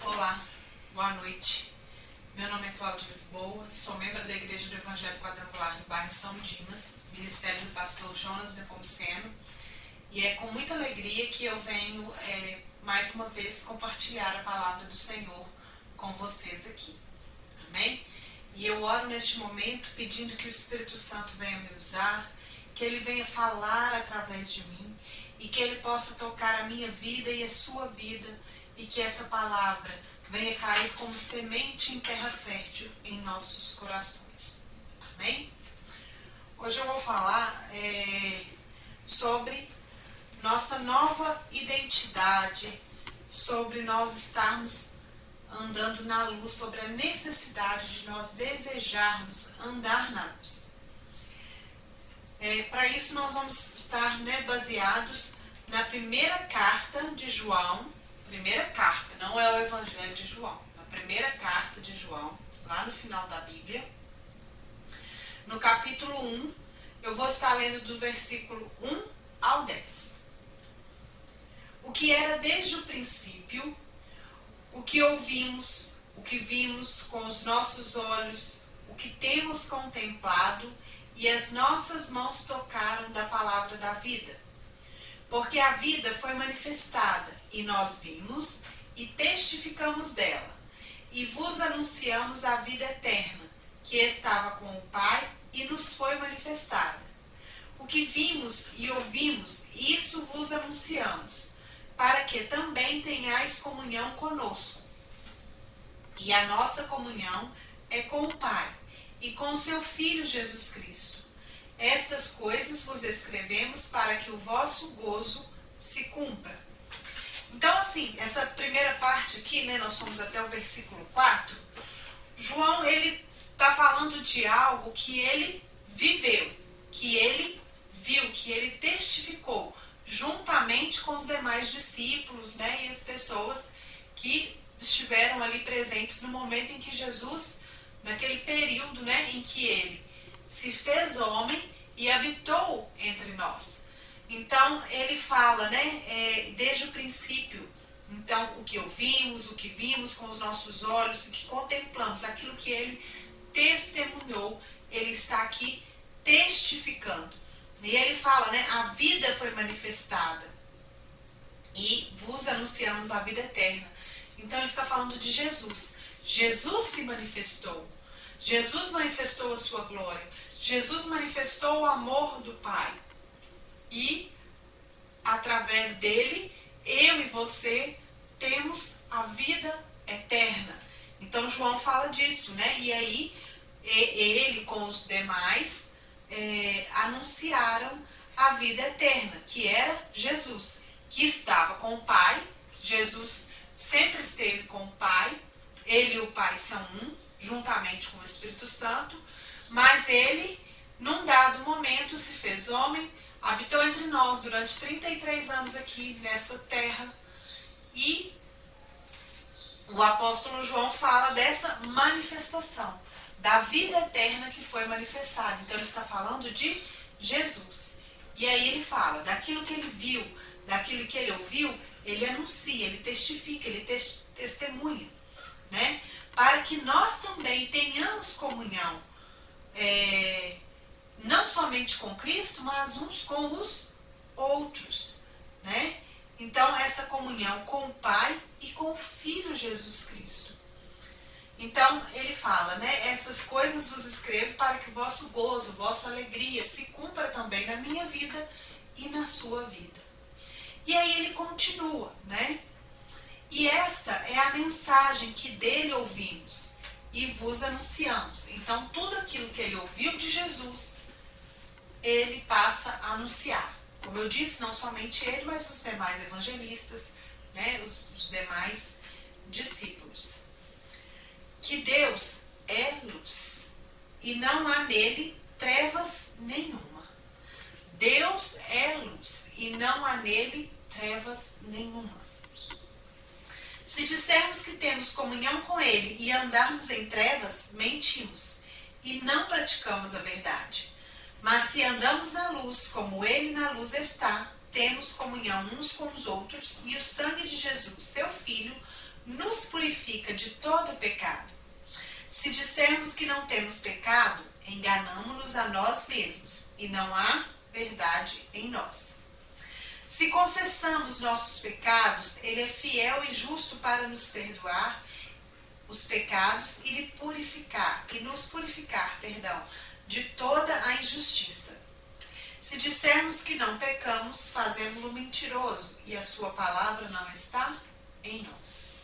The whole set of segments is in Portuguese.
Olá, boa noite. Meu nome é Cláudia Lisboa, sou membro da Igreja do Evangelho Quadrangular do bairro São Dimas, ministério do pastor Jonas Nepomuceno, e é com muita alegria que eu venho mais uma vez compartilhar a palavra do Senhor com vocês aqui. Amém? E eu oro neste momento pedindo que o Espírito Santo venha me usar, que Ele venha falar através de mim e que Ele possa tocar a minha vida e a sua vida e que essa palavra venha cair como semente em terra fértil em nossos corações. Amém? Hoje eu vou falar sobre nossa nova identidade, sobre nós estarmos andando na luz, sobre a necessidade de nós desejarmos andar na luz. Para isso nós vamos estar baseados na primeira carta de João, primeira carta, não é o Evangelho de João, a primeira carta de João, lá no final da Bíblia, no capítulo 1, eu vou estar lendo do versículo 1 ao 10. O que era desde o princípio, o que ouvimos, o que vimos com os nossos olhos, o que temos contemplado e as nossas mãos tocaram da palavra da vida. Porque a vida foi manifestada e nós vimos e testificamos dela. E vos anunciamos a vida eterna, que estava com o Pai e nos foi manifestada. O que vimos e ouvimos, isso vos anunciamos, para que também tenhais comunhão conosco. E a nossa comunhão é com o Pai e com seu Filho Jesus Cristo. Estas coisas vos escrevemos para que o vosso gozo se cumpra. Então, assim, essa primeira parte aqui, nós fomos até o versículo 4, João, ele está falando de algo que ele viveu, que ele viu, que ele testificou, juntamente com os demais discípulos, e as pessoas que estiveram ali presentes no momento em que Jesus, naquele período, em que ele se fez homem e habitou entre nós. Então, ele fala, desde o princípio, então, o que ouvimos, o que vimos com os nossos olhos, o que contemplamos, aquilo que ele testemunhou, ele está aqui testificando. E ele fala, a vida foi manifestada e vos anunciamos a vida eterna. Então, ele está falando de Jesus. Jesus se manifestou. Jesus manifestou a sua glória. Jesus manifestou o amor do Pai. E, através dele, eu e você temos a vida eterna. Então, João fala disso, E aí, ele com os demais anunciaram a vida eterna, que era Jesus, que estava com o Pai. Jesus sempre esteve com o Pai. Ele e o Pai são um, juntamente com o Espírito Santo. Mas ele, num dado momento, se fez homem, habitou entre nós durante 33 anos aqui nessa terra. E o apóstolo João fala dessa manifestação, da vida eterna que foi manifestada. Então ele está falando de Jesus. E aí ele fala daquilo que ele viu, daquilo que ele ouviu, ele anuncia, ele testifica, ele testemunha, para que nós também tenhamos comunhão, não somente com Cristo, mas uns com os outros, Então, essa comunhão com o Pai e com o Filho Jesus Cristo. Então, ele fala, essas coisas vos escrevo para que o vosso gozo, vossa alegria se cumpra também na minha vida e na sua vida. E aí ele continua, E esta é a mensagem que dele ouvimos e vos anunciamos. Então, tudo aquilo que ele ouviu de Jesus, ele passa a anunciar. Como eu disse, não somente ele, mas os demais evangelistas, os demais discípulos. Que Deus é luz e não há nele trevas nenhuma. Deus é luz e não há nele trevas nenhuma. Se dissermos que temos comunhão com ele e andarmos em trevas, mentimos e não praticamos a verdade. Mas se andamos na luz, como ele na luz está, temos comunhão uns com os outros e o sangue de Jesus, seu Filho, nos purifica de todo pecado. Se dissermos que não temos pecado, enganamo-nos a nós mesmos e não há verdade em nós. Se confessamos nossos pecados, Ele é fiel e justo para nos perdoar os pecados e nos purificar, de toda a injustiça. Se dissermos que não pecamos, fazemos-lo mentiroso e a sua palavra não está em nós.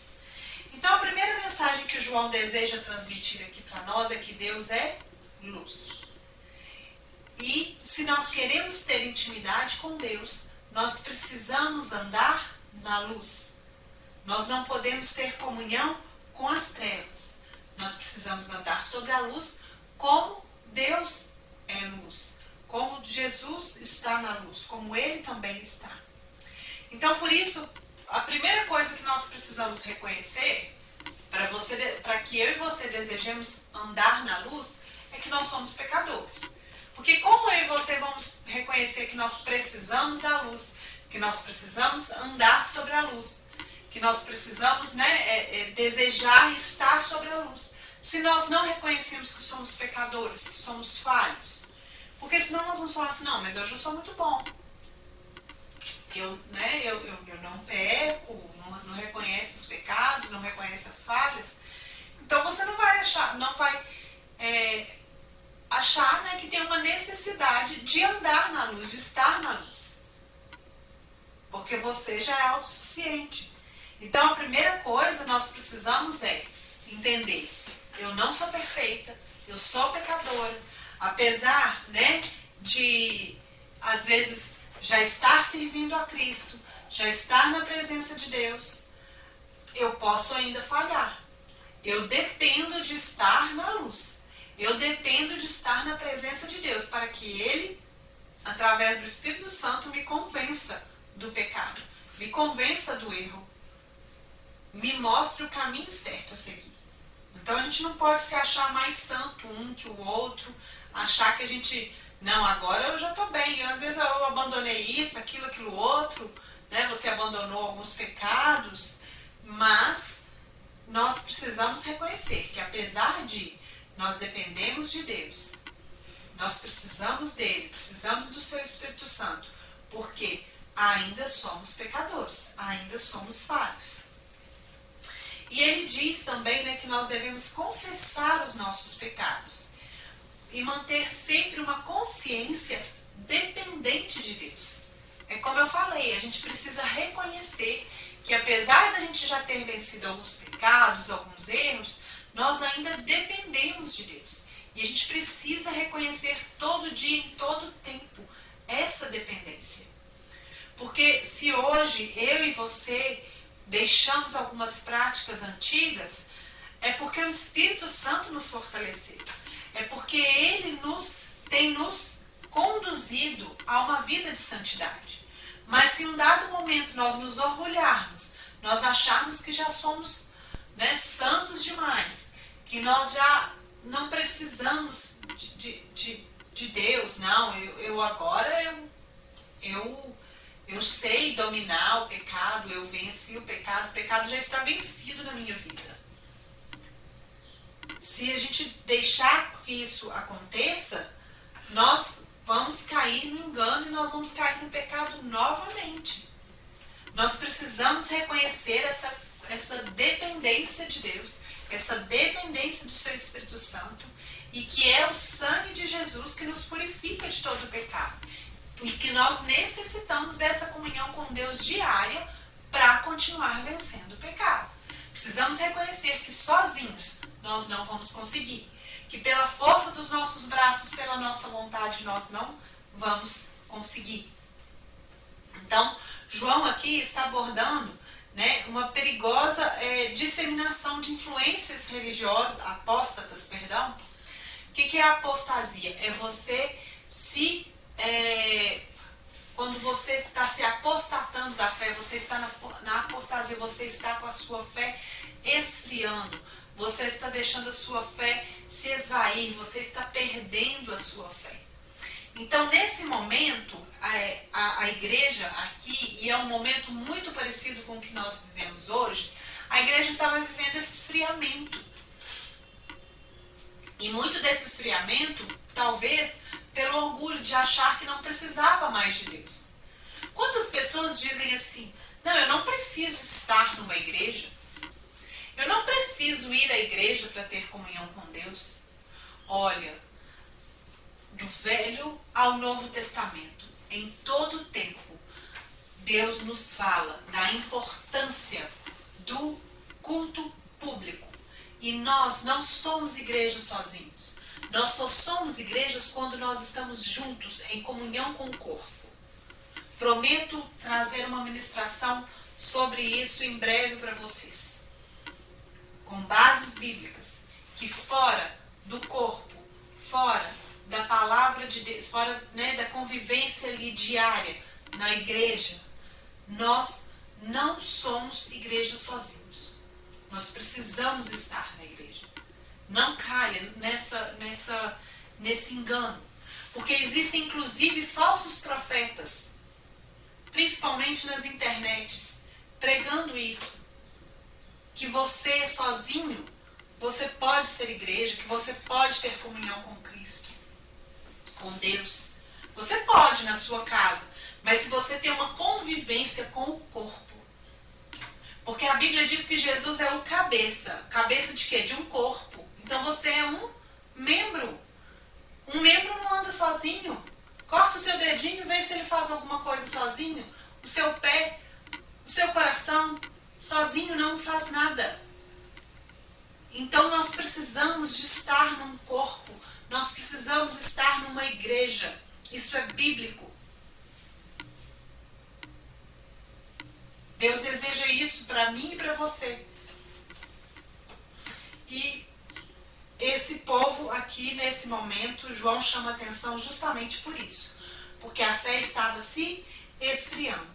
Então a primeira mensagem que João deseja transmitir aqui para nós é que Deus é luz. E se nós queremos ter intimidade com Deus, nós precisamos andar na luz. Nós não podemos ter comunhão com as trevas. Nós precisamos andar sobre a luz como Deus é luz. Como Jesus está na luz, como Ele também está. Então, por isso, a primeira coisa que nós precisamos reconhecer, para que eu e você desejemos andar na luz, é que nós somos pecadores. Porque como eu e você vamos reconhecer que nós precisamos da luz, que nós precisamos andar sobre a luz, que nós precisamos desejar estar sobre a luz, se nós não reconhecemos que somos pecadores, que somos falhos? Porque senão nós vamos falar assim, não, mas eu já sou muito bom. Eu não peco, não reconheço os pecados, não reconheço as falhas. Então você não vai achar que tem uma necessidade de andar na luz, de estar na luz. Porque você já é autossuficiente. Então a primeira coisa nós precisamos entender, eu não sou perfeita, eu sou pecadora. Apesar, de, às vezes, já estar servindo a Cristo, já estar na presença de Deus, eu posso ainda falhar. Eu dependo de estar na luz. Eu dependo de estar na presença de Deus, para que Ele, através do Espírito Santo, me convença do pecado, me convença do erro, me mostre o caminho certo a seguir. Então a gente não pode se achar mais santo um que o outro, achar que a gente, não, agora eu já estou bem, às vezes eu abandonei isso, aquilo outro, você abandonou alguns pecados, mas nós precisamos reconhecer que apesar de nós dependemos de Deus, nós precisamos dele, precisamos do seu Espírito Santo, porque ainda somos pecadores, ainda somos falhos. E ele diz também que nós devemos confessar os nossos pecados e manter sempre uma consciência dependente de Deus. É como eu falei, a gente precisa reconhecer que apesar da gente já ter vencido alguns pecados, alguns erros, nós ainda dependemos de Deus. E a gente precisa reconhecer todo dia, em todo tempo, essa dependência. Porque se hoje eu e você deixamos algumas práticas antigas, é porque o Espírito Santo nos fortaleceu. É porque Ele tem nos conduzido a uma vida de santidade. Mas se em um dado momento nós nos orgulharmos, nós acharmos que já somos santos demais, que nós já não precisamos de Deus, não, eu sei dominar o pecado, eu venci o pecado já está vencido na minha vida. Se a gente deixar que isso aconteça, nós vamos cair no engano e nós vamos cair no pecado novamente. Nós precisamos reconhecer essa dependência de Deus, essa dependência do seu Espírito Santo, e que é o sangue de Jesus que nos purifica de todo o pecado. E que nós necessitamos dessa comunhão com Deus diária para continuar vencendo o pecado. Precisamos reconhecer que sozinhos nós não vamos conseguir. Que pela força dos nossos braços, pela nossa vontade, nós não vamos conseguir. Então, João aqui está abordando uma perigosa disseminação de influências religiosas, apóstatas, perdão. O que é a apostasia? É você quando você está se apostatando da fé, você está na apostasia, você está com a sua fé esfriando, você está deixando a sua fé se esvair, você está perdendo a sua fé. Então, nesse momento, a igreja aqui, e é um momento muito parecido com o que nós vivemos hoje, A igreja estava vivendo esse esfriamento. E muito desse esfriamento, talvez, pelo orgulho de achar que não precisava mais de Deus. Quantas pessoas dizem assim, não, eu não preciso estar numa igreja, eu não preciso ir à igreja para ter comunhão com Deus. Olha, do Velho ao Novo Testamento, em todo o tempo, Deus nos fala da importância do culto público. E nós não somos igrejas sozinhos. Nós só somos igrejas quando nós estamos juntos, em comunhão com o corpo. Prometo trazer uma ministração sobre isso em breve para vocês. Com bases bíblicas, que fora do corpo, fora da palavra de Deus, fora, né, da convivência ali diária na igreja, nós não somos igreja sozinhos. Nós precisamos estar na igreja. Não caia nesse engano. Porque existem inclusive falsos profetas, principalmente nas internets, pregando isso. Que você sozinho, você pode ser igreja, que você pode ter comunhão com Cristo, com Deus. Você pode na sua casa, mas se você tem uma convivência com o corpo. Porque a Bíblia diz que Jesus é o cabeça. Cabeça de quê? De um corpo. Então você é um membro. Um membro não anda sozinho. Corta o seu dedinho e vê se ele faz alguma coisa sozinho. O seu pé, o seu coração, sozinho não faz nada. Então nós precisamos de estar num corpo. Nós precisamos estar numa igreja. Isso é bíblico. Deus deseja isso para mim e para você. E esse povo aqui, nesse momento, João chama atenção justamente por isso. Porque a fé estava se esfriando.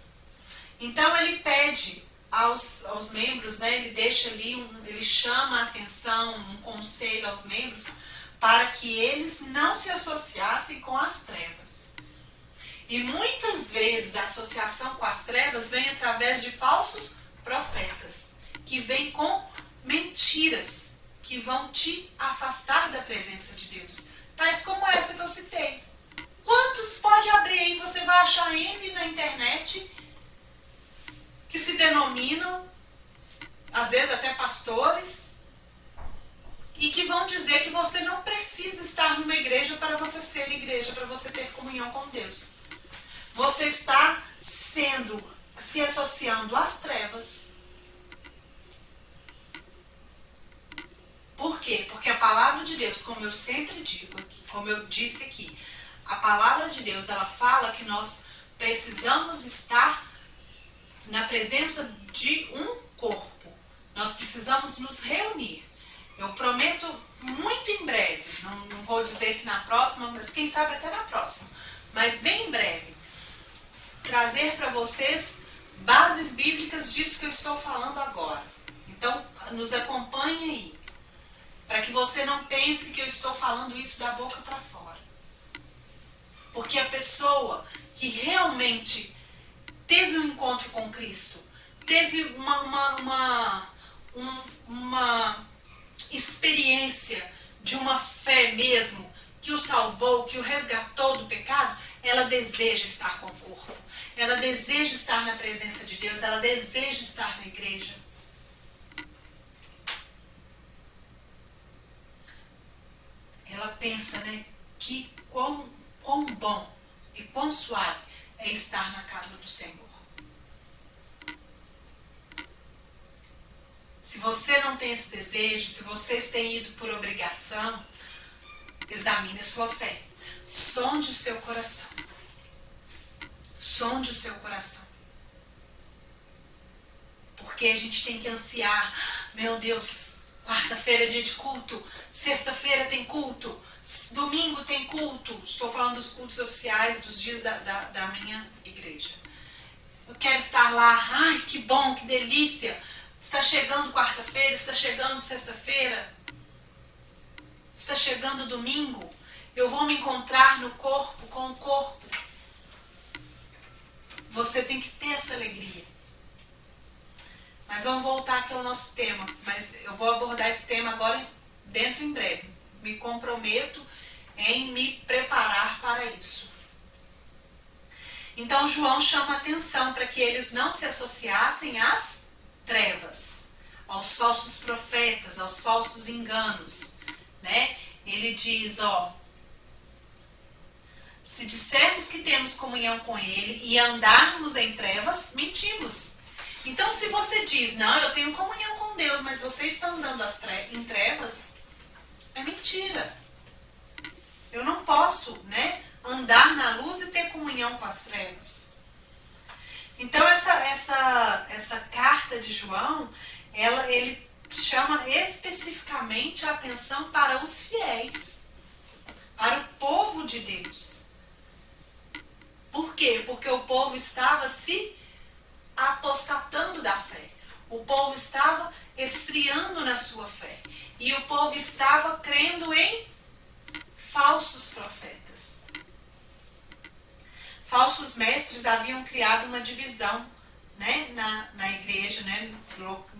Então ele pede aos membros, né, ele deixa ali, ele chama a atenção, um conselho aos membros, para que eles não se associassem com as trevas. E muitas vezes a associação com as trevas vem através de falsos profetas, que vêm com mentiras, que vão te afastar da presença de Deus. Tais como essa que eu citei. Quantos pode abrir aí, você vai achar N na internet, que se denominam, às vezes até pastores, e que vão dizer que você não precisa estar numa igreja para você ser igreja, para você ter comunhão com Deus. Você está se associando às trevas. Por quê? Porque a palavra de Deus, como eu sempre digo aqui, como eu disse aqui, a palavra de Deus, ela fala que nós precisamos estar na presença de um corpo. Nós precisamos nos reunir. Eu prometo muito em breve, não vou dizer que na próxima, mas quem sabe até na próxima, mas bem em breve, trazer para vocês bases bíblicas disso que eu estou falando agora. Então, nos acompanhe aí, para que você não pense que eu estou falando isso da boca para fora. Porque a pessoa que realmente teve um encontro com Cristo, teve uma experiência de uma fé mesmo, que o salvou, que o resgatou do pecado, ela deseja estar com o corpo. Ela deseja estar na presença de Deus, ela deseja estar na igreja. Ela pensa, né, que quão bom e quão suave é estar na casa do Senhor. Se você não tem esse desejo, se vocês têm ido por obrigação, examine a sua fé. Sonde o seu coração. Sonde o seu coração. Porque a gente tem que ansiar, meu Deus, quarta-feira é dia de culto, sexta-feira tem culto, domingo tem culto. Estou falando dos cultos oficiais, dos dias da minha igreja. Eu quero estar lá, ai que bom, que delícia. Está chegando quarta-feira, está chegando sexta-feira, está chegando domingo. Eu vou me encontrar no corpo, com o corpo. Você tem que ter essa alegria. Mas vamos voltar aqui ao nosso tema. Mas eu vou abordar esse tema agora dentro em breve. Me comprometo em me preparar para isso. Então João chama atenção para que eles não se associassem às trevas, aos falsos profetas, aos falsos enganos, né? Ele diz, se dissermos que temos comunhão com ele e andarmos em trevas, mentimos. Então se você diz, não, eu tenho comunhão com Deus, mas você está andando em trevas, é mentira. Eu não posso, né, andar na luz e ter comunhão com as trevas. Então essa carta de João, ele chama especificamente a atenção para os fiéis, para o povo de Deus. Por quê? Porque o povo estava se apostatando da fé. O povo estava esfriando na sua fé. E o povo estava crendo em falsos profetas. Falsos mestres haviam criado uma divisão, né, na igreja, né,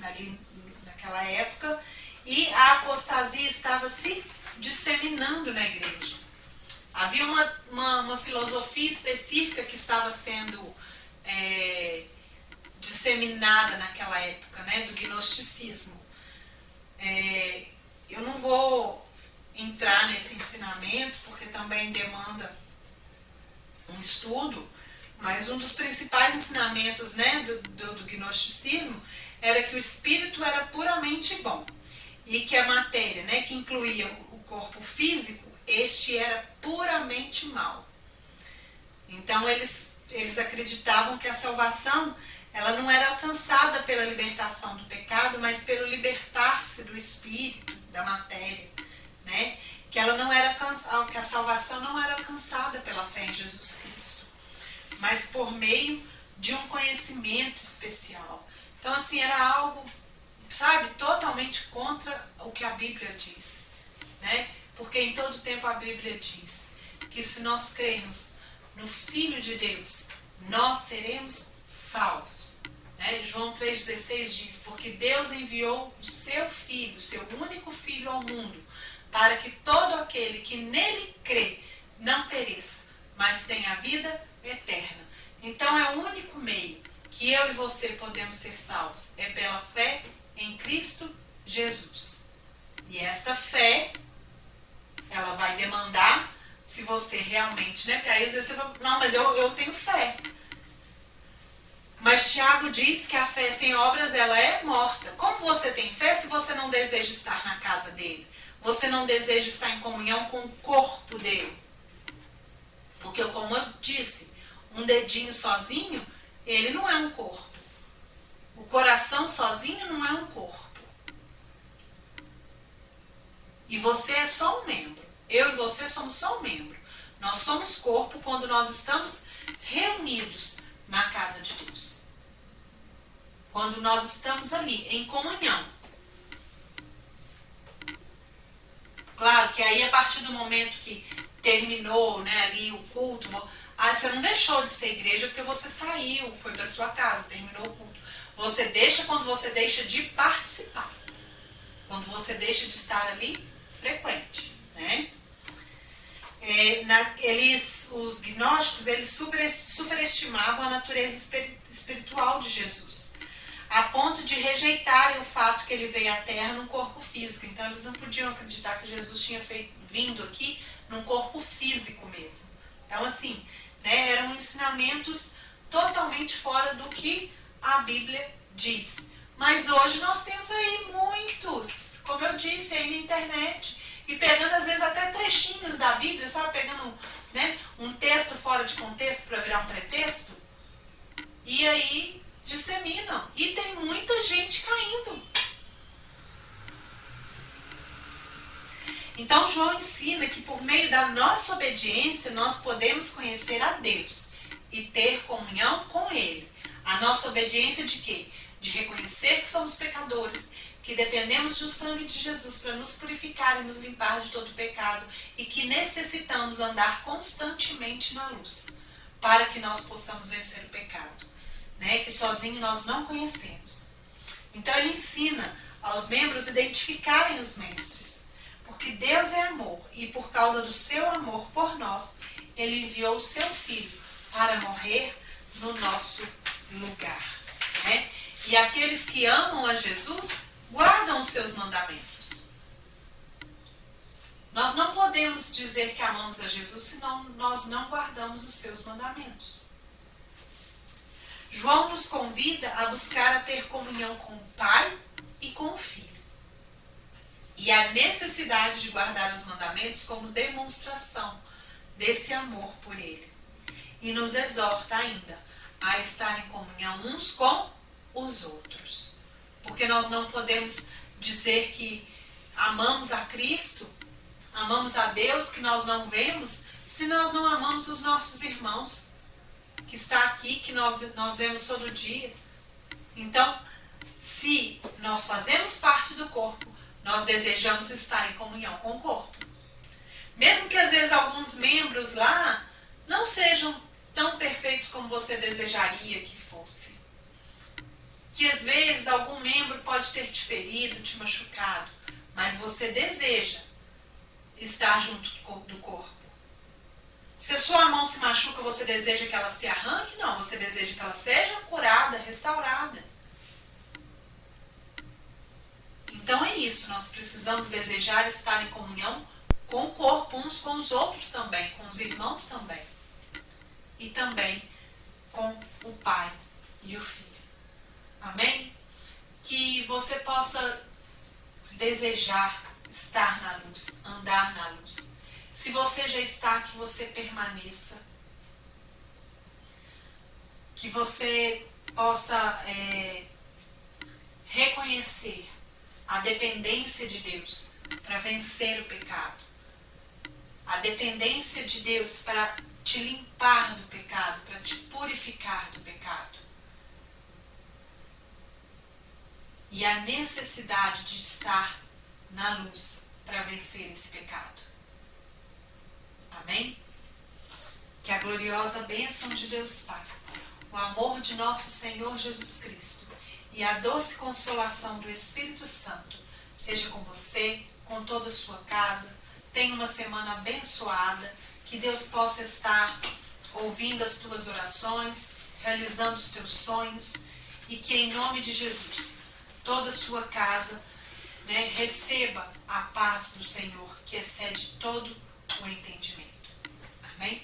ali naquela época, e a apostasia estava se disseminando na igreja. Havia uma filosofia específica que estava sendo disseminada naquela época, né, do gnosticismo. Eu não vou entrar nesse ensinamento, porque também demanda um estudo, mas um dos principais ensinamentos, né, do gnosticismo era que o espírito era puramente bom e que a matéria, né, que incluía o corpo físico, este era puramente mal. Então eles acreditavam que a salvação ela não era alcançada pela libertação do pecado, mas pelo libertar-se do espírito, da matéria, né? Que a salvação não era alcançada pela fé em Jesus Cristo, mas por meio de um conhecimento especial. Então, assim, era algo, sabe, totalmente contra o que a Bíblia diz, né? Porque em todo tempo a Bíblia diz que se nós crermos no Filho de Deus, nós seremos salvos. Né? João 3,16 diz, porque Deus enviou o seu Filho, o seu único Filho ao mundo, para que todo aquele que nele crê não pereça, mas tenha vida eterna. Então é o único meio que eu e você podemos ser salvos, é pela fé em Cristo Jesus. E essa fé, ela vai demandar se você realmente, né? Porque aí às vezes você fala, não, mas eu tenho fé. Mas Tiago diz que a fé sem obras, ela é morta. Como você tem fé se você não deseja estar na casa dele? Você não deseja estar em comunhão com o corpo dele? Porque, como eu disse, um dedinho sozinho, ele não é um corpo. O coração sozinho não é um corpo. E você é só um membro. Eu e você somos só um membro. Nós somos corpo quando nós estamos reunidos na casa de Deus. Quando nós estamos ali, em comunhão. Claro que aí, a partir do momento que terminou, né, ali o culto, você não deixou de ser igreja porque você saiu, foi para sua casa, terminou o culto. Você deixa quando você deixa de participar. Quando você deixa de estar ali frequente, né? Os gnósticos, eles superestimavam a natureza espiritual de Jesus, a ponto de rejeitarem o fato que ele veio à Terra num corpo físico. Então eles não podiam acreditar que Jesus tinha vindo aqui num corpo físico mesmo. Então assim, né, eram ensinamentos totalmente fora do que a Bíblia diz. Mas hoje nós temos aí muitos, como eu disse, aí na internet, e pegando às vezes até trechinhos da Bíblia, sabe, pegando, né, um texto fora de contexto para virar um pretexto, e aí disseminam. E tem muita gente caindo. Então João ensina que por meio da nossa obediência nós podemos conhecer a Deus e ter comunhão com Ele. A nossa obediência de quê? De reconhecer que somos pecadores, que dependemos do sangue de Jesus para nos purificar e nos limpar de todo pecado e que necessitamos andar constantemente na luz para que nós possamos vencer o pecado, né? Que sozinho nós não conhecemos. Então ele ensina aos membros identificarem os mestres, porque Deus é amor e por causa do seu amor por nós, ele enviou o seu Filho para morrer no nosso lugar. Né? E aqueles que amam a Jesus guardam os seus mandamentos. Nós não podemos dizer que amamos a Jesus se nós não guardamos os seus mandamentos. João nos convida a buscar a ter comunhão com o Pai e com o Filho. E a necessidade de guardar os mandamentos como demonstração desse amor por Ele. E nos exorta ainda a estar em comunhão uns com os outros. Porque nós não podemos dizer que amamos a Cristo, amamos a Deus que nós não vemos, se nós não amamos os nossos irmãos, que está aqui, que nós vemos todo dia. Então, se nós fazemos parte do corpo, nós desejamos estar em comunhão com o corpo. Mesmo que às vezes alguns membros lá não sejam tão perfeitos como você desejaria que fosse. Que às vezes algum membro pode ter te ferido, te machucado, mas você deseja estar junto do corpo. Se a sua mão se machuca, você deseja que ela se arranque? Não, você deseja que ela seja curada, restaurada. Então é isso, nós precisamos desejar estar em comunhão com o corpo, uns com os outros também, com os irmãos também. E também com o Pai e o Filho. Amém? Que você possa desejar estar na luz, andar na luz. Se você já está, que você permaneça. Que você possa reconhecer a dependência de Deus para vencer o pecado. A dependência de Deus para te limpar do pecado, para te purificar do pecado. E a necessidade de estar na luz para vencer esse pecado. Amém? Que a gloriosa bênção de Deus Pai, o amor de nosso Senhor Jesus Cristo e a doce consolação do Espírito Santo seja com você, com toda a sua casa. Tenha uma semana abençoada, que Deus possa estar ouvindo as tuas orações, realizando os teus sonhos e que em nome de Jesus, toda a sua casa, receba a paz do Senhor, que excede todo o entendimento. Amém?